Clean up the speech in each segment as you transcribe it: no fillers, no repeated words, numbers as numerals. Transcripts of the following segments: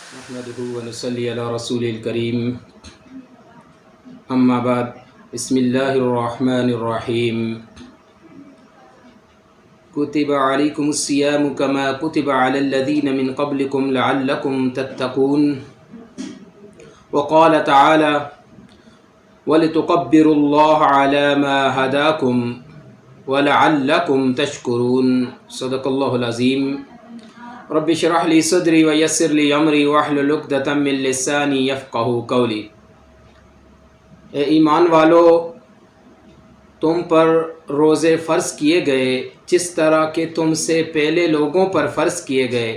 نحمده ونصلي على رسول الكريم اما بعد بسم الله الرحمن الرحيم كتب عليكم الصيام كما كتب على الذين من قبلكم لعلكم تتقون وقال تعالى ولتكبروا الله على ما هداكم ولعلكم تشكرون صدق الله العظيم رب اشرح لي صدري ويسر لي امري واحلل عقدة من لساني يفقهوا قولي۔ اے ایمان والو، تم پر روزے فرض کیے گئے جس طرح کہ تم سے پہلے لوگوں پر فرض کیے گئے،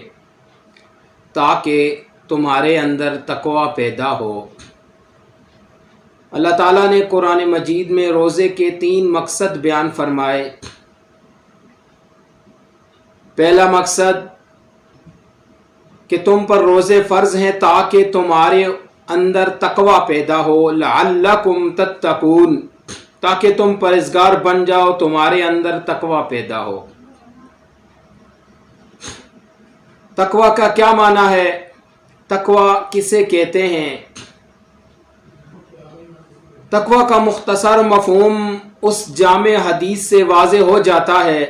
تاکہ تمہارے اندر تقوی پیدا ہو۔ اللہ تعالیٰ نے قرآن مجید میں روزے کے 3 مقصد بیان فرمائے۔ پہلا مقصد کہ تم پر روزے فرض ہیں تاکہ تمہارے اندر تقوی پیدا ہو، لعلکم تتقون، تاکہ تم پرہیزگار بن جاؤ، تمہارے اندر تقوی پیدا ہو۔ تقوی کا کیا معنی ہے؟ تقوی کسے کہتے ہیں؟ تقوی کا مختصر مفہوم اس جامع حدیث سے واضح ہو جاتا ہے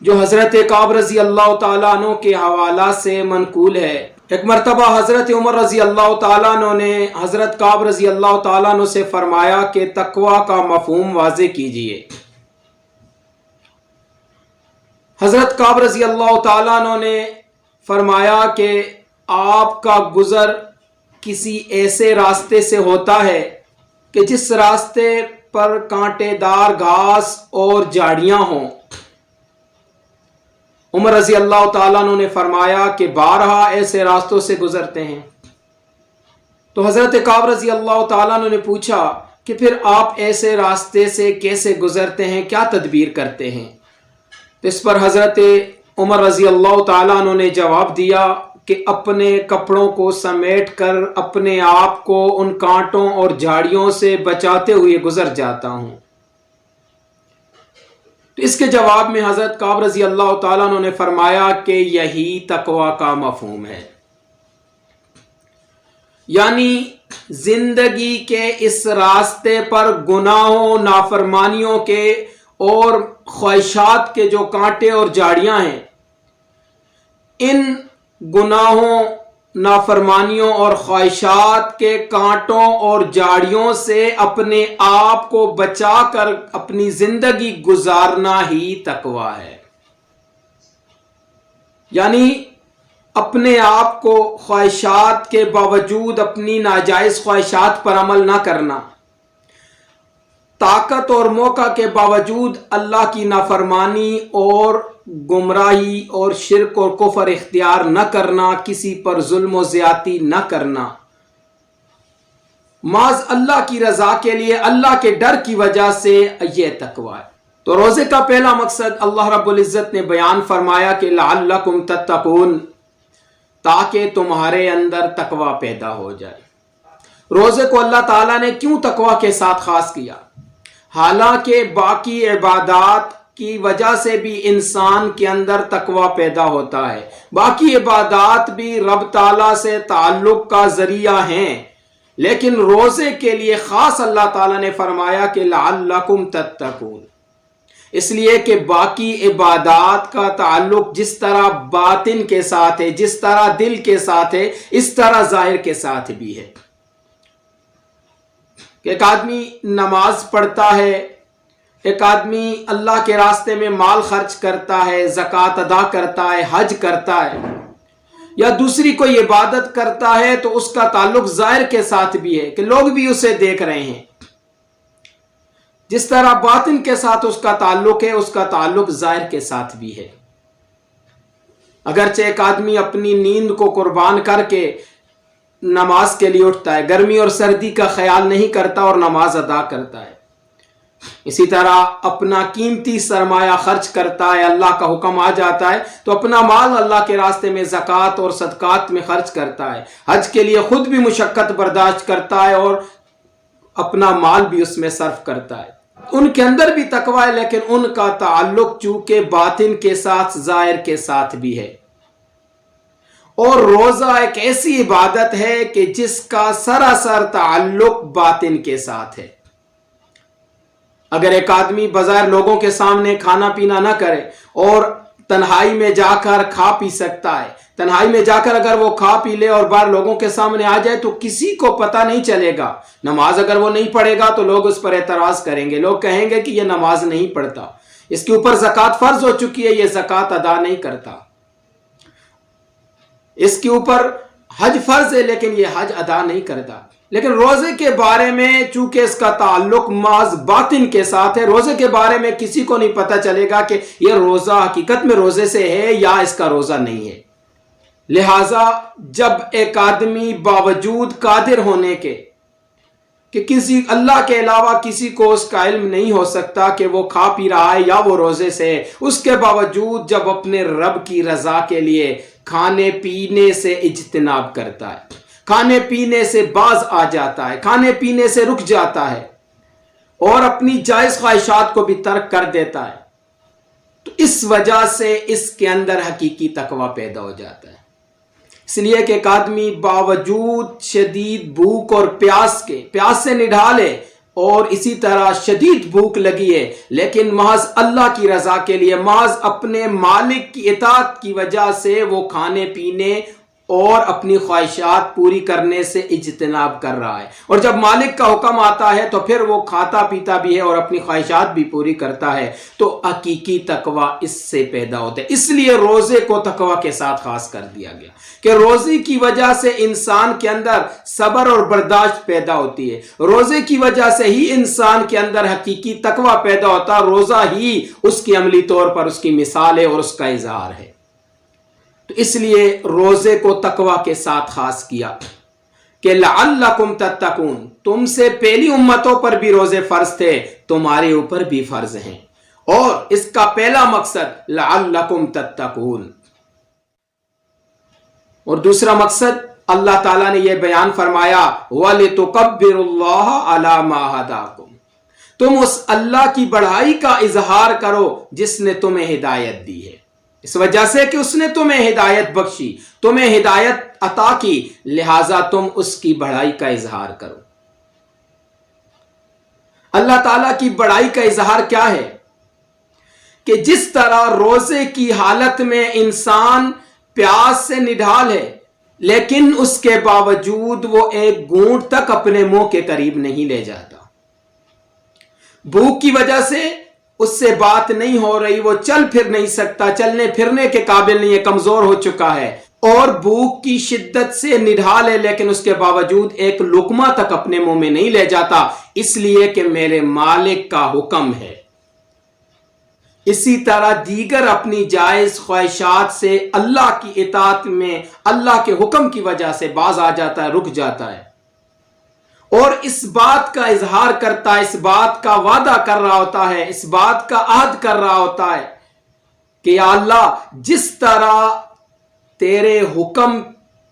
جو حضرت کعب رضی اللہ تعالیٰ عنہ کے حوالہ سے منقول ہے۔ ایک مرتبہ حضرت عمر رضی اللہ تعالیٰ عنہ نے حضرت کعب رضی اللہ تعالیٰ عنہ سے فرمایا کہ تقوی کا مفہوم واضح کیجئے۔ حضرت کعب رضی اللہ تعالیٰ عنہ نے فرمایا کہ آپ کا گزر کسی ایسے راستے سے ہوتا ہے کہ جس راستے پر کانٹے دار گھاس اور جھاڑیاں ہوں۔ عمر رضی اللہ تعالیٰ عنہ نے فرمایا کہ بارہا ایسے راستوں سے گزرتے ہیں۔ تو حضرت کعب رضی اللہ تعالیٰ عنہ نے پوچھا کہ پھر آپ ایسے راستے سے کیسے گزرتے ہیں، کیا تدبیر کرتے ہیں؟ تو اس پر حضرت عمر رضی اللہ تعالیٰ عنہ نے جواب دیا کہ اپنے کپڑوں کو سمیٹ کر اپنے آپ کو ان کانٹوں اور جھاڑیوں سے بچاتے ہوئے گزر جاتا ہوں۔ تو اس کے جواب میں حضرت کعب رضی اللہ تعالیٰ عنہ نے فرمایا کہ یہی تقوی کا مفہوم ہے، یعنی زندگی کے اس راستے پر گناہوں، نافرمانیوں کے اور خواہشات کے جو کانٹے اور جھاڑیاں ہیں، ان گناہوں، نافرمانیوں اور خواہشات کے کانٹوں اور جھاڑیوں سے اپنے آپ کو بچا کر اپنی زندگی گزارنا ہی تقوی ہے۔ یعنی اپنے آپ کو خواہشات کے باوجود اپنی ناجائز خواہشات پر عمل نہ کرنا، طاقت اور موقع کے باوجود اللہ کی نافرمانی اور گمراہی اور شرک اور کفر اختیار نہ کرنا، کسی پر ظلم و زیادتی نہ کرنا، محض اللہ کی رضا کے لیے، اللہ کے ڈر کی وجہ سے، یہ تقوی ہے۔ تو روزے کا پہلا مقصد اللہ رب العزت نے بیان فرمایا کہ لعلکم تتقون، تاکہ تمہارے اندر تقوی پیدا ہو جائے۔ روزے کو اللہ تعالیٰ نے کیوں تقوی کے ساتھ خاص کیا؟ حالانکہ باقی عبادات کی وجہ سے بھی انسان کے اندر تقوی پیدا ہوتا ہے، باقی عبادات بھی رب تعالیٰ سے تعلق کا ذریعہ ہیں، لیکن روزے کے لیے خاص اللہ تعالیٰ نے فرمایا کہ لعلکم تتقون، اس لیے کہ باقی عبادات کا تعلق جس طرح باطن کے ساتھ ہے، جس طرح دل کے ساتھ ہے، اس طرح ظاہر کے ساتھ بھی ہے۔ ایک آدمی نماز پڑھتا ہے، ایک آدمی اللہ کے راستے میں مال خرچ کرتا ہے، زکوٰۃ ادا کرتا ہے، حج کرتا ہے، یا دوسری کوئی عبادت کرتا ہے، تو اس کا تعلق ظاہر کے ساتھ بھی ہے کہ لوگ بھی اسے دیکھ رہے ہیں۔ جس طرح باطن کے ساتھ اس کا تعلق ہے، اس کا تعلق ظاہر کے ساتھ بھی ہے۔ اگرچہ ایک آدمی اپنی نیند کو قربان کر کے نماز کے لیے اٹھتا ہے، گرمی اور سردی کا خیال نہیں کرتا اور نماز ادا کرتا ہے، اسی طرح اپنا قیمتی سرمایہ خرچ کرتا ہے، اللہ کا حکم آ جاتا ہے تو اپنا مال اللہ کے راستے میں زکوٰۃ اور صدقات میں خرچ کرتا ہے، حج کے لیے خود بھی مشقت برداشت کرتا ہے اور اپنا مال بھی اس میں صرف کرتا ہے۔ ان کے اندر بھی تقوی ہے، لیکن ان کا تعلق چونکہ باطن کے ساتھ، ظاہر کے ساتھ بھی ہے۔ اور روزہ ایک ایسی عبادت ہے کہ جس کا سراسر تعلق باطن کے ساتھ ہے۔ اگر ایک آدمی بظاہر لوگوں کے سامنے کھانا پینا نہ کرے اور تنہائی میں جا کر کھا پی سکتا ہے، تنہائی میں جا کر اگر وہ کھا پی لے اور باہر لوگوں کے سامنے آ جائے تو کسی کو پتہ نہیں چلے گا۔ نماز اگر وہ نہیں پڑھے گا تو لوگ اس پر اعتراض کریں گے، لوگ کہیں گے کہ یہ نماز نہیں پڑھتا، اس کے اوپر زکوٰۃ فرض ہو چکی ہے، یہ زکوٰۃ ادا نہیں کرتا، اس کے اوپر حج فرض ہے لیکن یہ حج ادا نہیں کرتا۔ لیکن روزے کے بارے میں چونکہ اس کا تعلق محض باطن کے ساتھ ہے، روزے کے بارے میں کسی کو نہیں پتہ چلے گا کہ یہ روزہ حقیقت میں روزے سے ہے یا اس کا روزہ نہیں ہے۔ لہٰذا جب ایک آدمی باوجود قادر ہونے کے کہ کسی اللہ کے علاوہ کسی کو اس کا علم نہیں ہو سکتا کہ وہ کھا پی رہا ہے یا وہ روزے سے ہے، اس کے باوجود جب اپنے رب کی رضا کے لیے کھانے پینے سے اجتناب کرتا ہے، کھانے پینے سے باز آ جاتا ہے، کھانے پینے سے رک جاتا ہے اور اپنی جائز خواہشات کو بھی ترک کر دیتا ہے، تو اس وجہ سے اس کے اندر حقیقی تقویٰ پیدا ہو جاتا ہے۔ اس لیے کہ ایک آدمی باوجود شدید بھوک اور پیاس سے نڈھالے اور اسی طرح شدید بھوک لگی ہے، لیکن محض اللہ کی رضا کے لیے، محض اپنے مالک کی اطاعت کی وجہ سے وہ کھانے پینے اور اپنی خواہشات پوری کرنے سے اجتناب کر رہا ہے، اور جب مالک کا حکم آتا ہے تو پھر وہ کھاتا پیتا بھی ہے اور اپنی خواہشات بھی پوری کرتا ہے، تو حقیقی تقویٰ اس سے پیدا ہوتا ہے۔ اس لیے روزے کو تقویٰ کے ساتھ خاص کر دیا گیا کہ روزے کی وجہ سے انسان کے اندر صبر اور برداشت پیدا ہوتی ہے، روزے کی وجہ سے ہی انسان کے اندر حقیقی تقویٰ پیدا ہوتا ہے، روزہ ہی اس کی عملی طور پر اس کی مثال ہے اور اس کا اظہار ہے۔ تو اس لیے روزے کو تقویٰ کے ساتھ خاص کیا کہ لعلکم تتقون، تم سے پہلی امتوں پر بھی روزے فرض تھے، تمہارے اوپر بھی فرض ہیں، اور اس کا پہلا مقصد لعلکم تتقون، اور دوسرا مقصد اللہ تعالیٰ نے یہ بیان فرمایا وَلِتُكَبِّرُوا اللَّهَ عَلَى مَا هَدَاكُمْ، تم اس اللہ کی بڑائی کا اظہار کرو جس نے تمہیں ہدایت دی ہے، اس وجہ سے کہ اس نے تمہیں ہدایت بخشی، تمہیں ہدایت عطا کی، لہٰذا تم اس کی بڑائی کا اظہار کرو۔ اللہ تعالیٰ کی بڑائی کا اظہار کیا ہے کہ جس طرح روزے کی حالت میں انسان پیاس سے نڈھال ہے لیکن اس کے باوجود وہ ایک گھونٹ تک اپنے منہ کے قریب نہیں لے جاتا، بھوک کی وجہ سے اس سے بات نہیں ہو رہی، وہ چل پھر نہیں سکتا، چلنے پھرنے کے قابل نہیں ہے، کمزور ہو چکا ہے اور بھوک کی شدت سے نڈھال ہے، لیکن اس کے باوجود ایک لقمہ تک اپنے منہ میں نہیں لے جاتا، اس لیے کہ میرے مالک کا حکم ہے۔ اسی طرح دیگر اپنی جائز خواہشات سے اللہ کی اطاعت میں اللہ کے حکم کی وجہ سے باز آ جاتا ہے، رک جاتا ہے، اور اس بات کا اظہار کرتا ہے، اس بات کا وعدہ کر رہا ہوتا ہے، اس بات کا عہد کر رہا ہوتا ہے کہ یا اللہ جس طرح تیرے حکم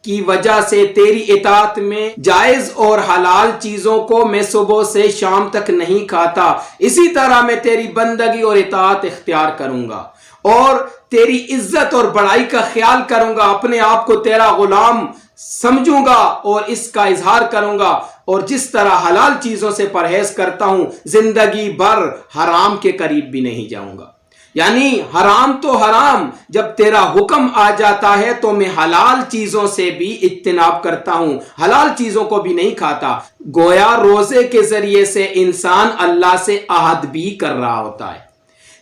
کی وجہ سے تیری اطاعت میں جائز اور حلال چیزوں کو میں صبح سے شام تک نہیں کھاتا، اسی طرح میں تیری بندگی اور اطاعت اختیار کروں گا اور تیری عزت اور بڑائی کا خیال کروں گا، اپنے آپ کو تیرا غلام سمجھوں گا اور اس کا اظہار کروں گا، اور جس طرح حلال چیزوں سے پرہیز کرتا ہوں زندگی بھر حرام کے قریب بھی نہیں جاؤں گا۔ یعنی حرام تو حرام، جب تیرا حکم آ جاتا ہے تو میں حلال چیزوں سے بھی اجتناب کرتا ہوں، حلال چیزوں کو بھی نہیں کھاتا۔ گویا روزے کے ذریعے سے انسان اللہ سے عہد بھی کر رہا ہوتا ہے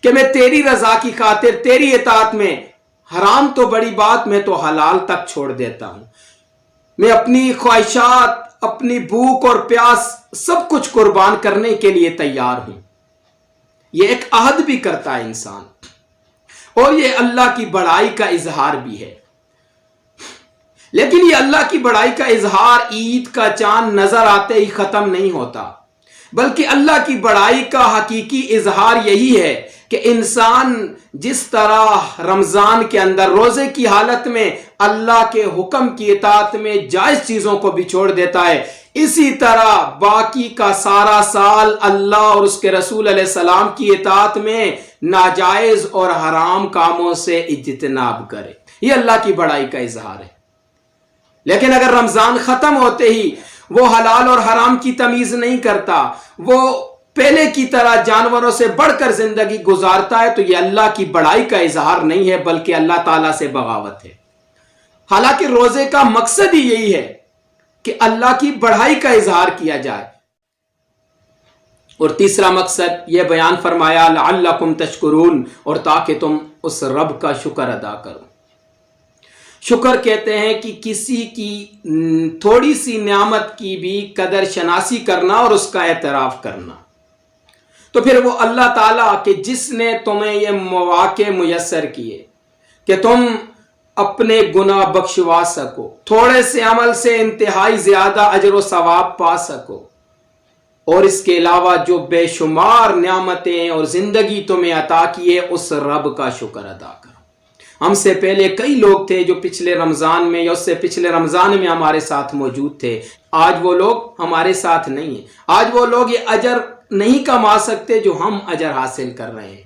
کہ میں تیری رضا کی خاطر تیری اطاعت میں حرام تو بڑی بات، میں تو حلال تک چھوڑ دیتا ہوں، میں اپنی خواہشات، اپنی بھوک اور پیاس سب کچھ قربان کرنے کے لیے تیار ہوں۔ یہ ایک عہد بھی کرتا ہے انسان، اور یہ اللہ کی بڑائی کا اظہار بھی ہے۔ لیکن یہ اللہ کی بڑائی کا اظہار عید کا چاند نظر آتے ہی ختم نہیں ہوتا، بلکہ اللہ کی بڑائی کا حقیقی اظہار یہی ہے کہ انسان جس طرح رمضان کے اندر روزے کی حالت میں اللہ کے حکم کی اطاعت میں جائز چیزوں کو بھی چھوڑ دیتا ہے، اسی طرح باقی کا سارا سال اللہ اور اس کے رسول علیہ السلام کی اطاعت میں ناجائز اور حرام کاموں سے اجتناب کرے۔ یہ اللہ کی بڑائی کا اظہار ہے۔ لیکن اگر رمضان ختم ہوتے ہی وہ حلال اور حرام کی تمیز نہیں کرتا، وہ پہلے کی طرح جانوروں سے بڑھ کر زندگی گزارتا ہے، تو یہ اللہ کی بڑائی کا اظہار نہیں ہے بلکہ اللہ تعالیٰ سے بغاوت ہے۔ حالانکہ روزے کا مقصد ہی یہی ہے کہ اللہ کی بڑائی کا اظہار کیا جائے۔ اور تیسرا مقصد یہ بیان فرمایا لعلکم تشکرون، اور تاکہ تم اس رب کا شکر ادا کرو۔ شکر کہتے ہیں کہ کسی کی تھوڑی سی نعمت کی بھی قدر شناسی کرنا اور اس کا اعتراف کرنا۔ تو پھر وہ اللہ تعالیٰ کہ جس نے تمہیں یہ مواقع میسر کیے کہ تم اپنے گناہ بخشوا سکو، تھوڑے سے عمل سے انتہائی زیادہ اجر و ثواب پا سکو، اور اس کے علاوہ جو بے شمار نعمتیں اور زندگی تمہیں عطا کیے، اس رب کا شکر ادا کرو۔ ہم سے پہلے کئی لوگ تھے جو پچھلے رمضان میں یا اس سے پچھلے رمضان میں ہمارے ساتھ موجود تھے، آج وہ لوگ ہمارے ساتھ نہیں ہیں۔ آج وہ لوگ یہ اجر نہیں کما سکتے جو ہم اجر حاصل کر رہے ہیں۔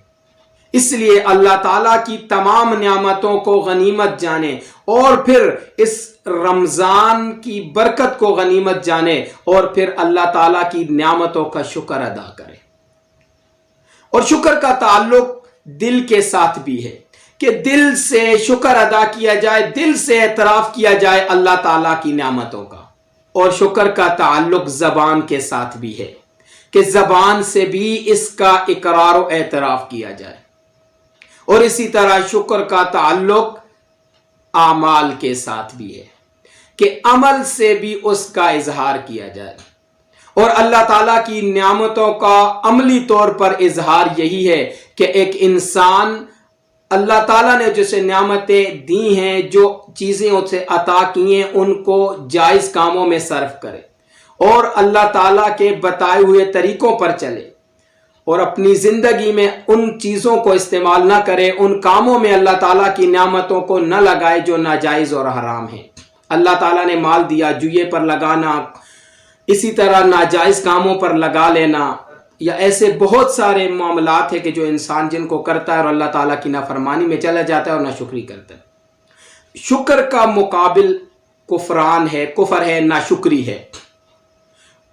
اس لیے اللہ تعالیٰ کی تمام نعمتوں کو غنیمت جانے، اور پھر اس رمضان کی برکت کو غنیمت جانے، اور پھر اللہ تعالیٰ کی نعمتوں کا شکر ادا کرے۔ اور شکر کا تعلق دل کے ساتھ بھی ہے کہ دل سے شکر ادا کیا جائے، دل سے اعتراف کیا جائے اللہ تعالیٰ کی نعمتوں کا۔ اور شکر کا تعلق زبان کے ساتھ بھی ہے کہ زبان سے بھی اس کا اقرار و اعتراف کیا جائے۔ اور اسی طرح شکر کا تعلق اعمال کے ساتھ بھی ہے کہ عمل سے بھی اس کا اظہار کیا جائے۔ اور اللہ تعالیٰ کی نعمتوں کا عملی طور پر اظہار یہی ہے کہ ایک انسان اللہ تعالیٰ نے جسے نعمتیں دی ہیں، جو چیزیں اسے عطا کی ہیں، ان کو جائز کاموں میں صرف کرے، اور اللہ تعالیٰ کے بتائے ہوئے طریقوں پر چلے، اور اپنی زندگی میں ان چیزوں کو استعمال نہ کرے، ان کاموں میں اللہ تعالیٰ کی نعمتوں کو نہ لگائے جو ناجائز اور حرام ہیں۔ اللہ تعالیٰ نے مال دیا، جوئے پر لگانا، اسی طرح ناجائز کاموں پر لگا لینا، یا ایسے بہت سارے معاملات ہیں کہ جو انسان جن کو کرتا ہے اور اللہ تعالیٰ کی نافرمانی میں چلا جاتا ہے اور ناشکری کرتا ہے۔ شکر کا مقابل کفران ہے، کفر ہے، ناشکری ہے،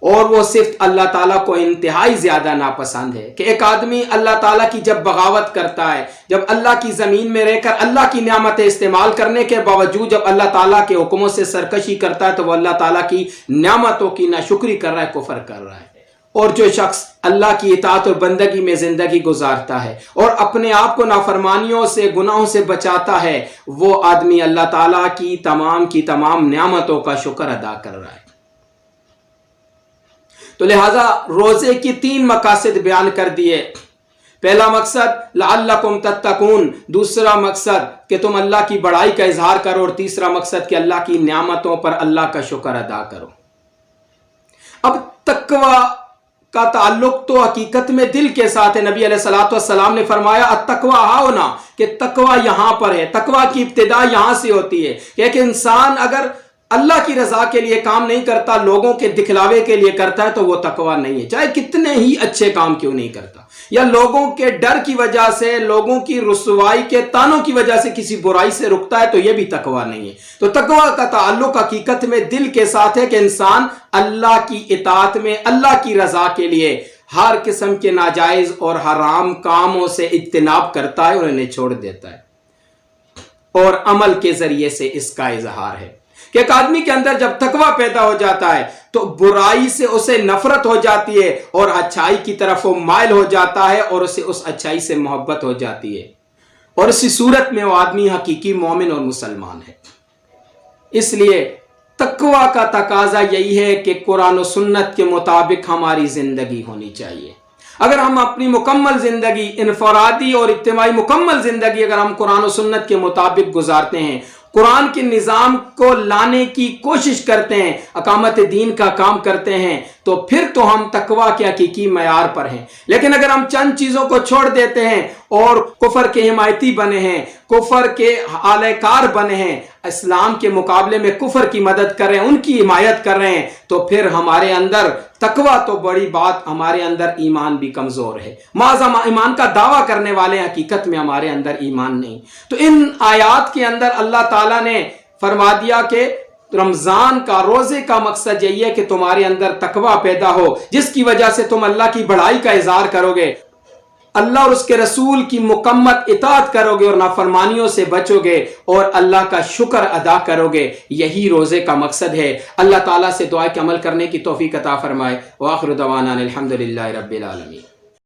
اور وہ صرف اللہ تعالیٰ کو انتہائی زیادہ ناپسند ہے کہ ایک آدمی اللہ تعالیٰ کی جب بغاوت کرتا ہے، جب اللہ کی زمین میں رہ کر اللہ کی نعمتیں استعمال کرنے کے باوجود جب اللہ تعالیٰ کے حکموں سے سرکشی کرتا ہے، تو وہ اللہ تعالیٰ کی نعمتوں کی ناشکری کر رہا ہے، کفر کر رہا ہے۔ اور جو شخص اللہ کی اطاعت اور بندگی میں زندگی گزارتا ہے اور اپنے آپ کو نافرمانیوں سے، گناہوں سے بچاتا ہے، وہ آدمی اللہ تعالیٰ کی تمام نعمتوں کا شکر ادا کر رہا ہے۔ تو لہٰذا روزے کی 3 مقاصد بیان کر دیے۔ پہلا مقصد لعلکم تتقون، دوسرا مقصد کہ تم اللہ کی بڑائی کا اظہار کرو، اور تیسرا مقصد کہ اللہ کی نعمتوں پر اللہ کا شکر ادا کرو۔ اب تقوی کا تعلق تو حقیقت میں دل کے ساتھ ہے۔ نبی علیہ الصلوۃ والسلام نے فرمایا التقویٰ ہاہنا، کہ تقویٰ یہاں پر ہے، تقویٰ کی ابتدا یہاں سے ہوتی ہے کہ ایک انسان اگر اللہ کی رضا کے لیے کام نہیں کرتا، لوگوں کے دکھلاوے کے لیے کرتا ہے، تو وہ تقویٰ نہیں ہے، چاہے کتنے ہی اچھے کام کیوں نہیں کرتا، یا لوگوں کے ڈر کی وجہ سے، لوگوں کی رسوائی کے طعنوں کی وجہ سے کسی برائی سے رکتا ہے، تو یہ بھی تقویٰ نہیں ہے۔ تو تقویٰ کا تعلق حقیقت میں دل کے ساتھ ہے کہ انسان اللہ کی اطاعت میں، اللہ کی رضا کے لیے ہر قسم کے ناجائز اور حرام کاموں سے اجتناب کرتا ہے اور انہیں چھوڑ دیتا ہے، اور عمل کے ذریعے سے اس کا اظہار ہے کہ ایک آدمی کے اندر جب تقویٰ پیدا ہو جاتا ہے تو برائی سے اسے نفرت ہو جاتی ہے اور اچھائی کی طرف وہ مائل ہو جاتا ہے اور اسے اس اچھائی سے محبت ہو جاتی ہے، اور اسی صورت میں وہ آدمی حقیقی مومن اور مسلمان ہے۔ اس لیے تقویٰ کا تقاضا یہی ہے کہ قرآن و سنت کے مطابق ہماری زندگی ہونی چاہیے۔ اگر ہم اپنی مکمل زندگی، انفرادی اور اجتماعی مکمل زندگی اگر ہم قرآن و سنت کے مطابق گزارتے ہیں، قرآن کے نظام کو لانے کی کوشش کرتے ہیں، اقامت دین کا کام کرتے ہیں، تو پھر تو ہم تقویٰ کے حقیقی معیار پر ہیں۔ لیکن اگر ہم چند چیزوں کو چھوڑ دیتے ہیں اور کفر کے حمایتی بنے ہیں، کفر کے اعلی کار بنے ہیں، اسلام کے مقابلے میں کفر کی مدد کر رہے ہیں، ان کی حمایت کر رہے ہیں، تو پھر ہمارے اندر تقویٰ تو بڑی بات، ہمارے اندر ایمان بھی کمزور ہے۔ معاذ ایمان کا دعویٰ کرنے والے حقیقت میں ہمارے اندر ایمان نہیں۔ تو ان آیات کے اندر اللہ تعالیٰ نے فرما دیا کہ رمضان کا روزے کا مقصد یہی ہے کہ تمہارے اندر تقوی پیدا ہو، جس کی وجہ سے تم اللہ کی بڑائی کا اظہار کرو گے، اللہ اور اس کے رسول کی مکمل اطاعت کرو گے اور نافرمانیوں سے بچو گے اور اللہ کا شکر ادا کرو گے۔ یہی روزے کا مقصد ہے۔ اللہ تعالیٰ سے دعا کہ عمل کرنے کی توفیق عطا فرمائے۔ وآخر دعوانا الحمدللہ رب العالمین۔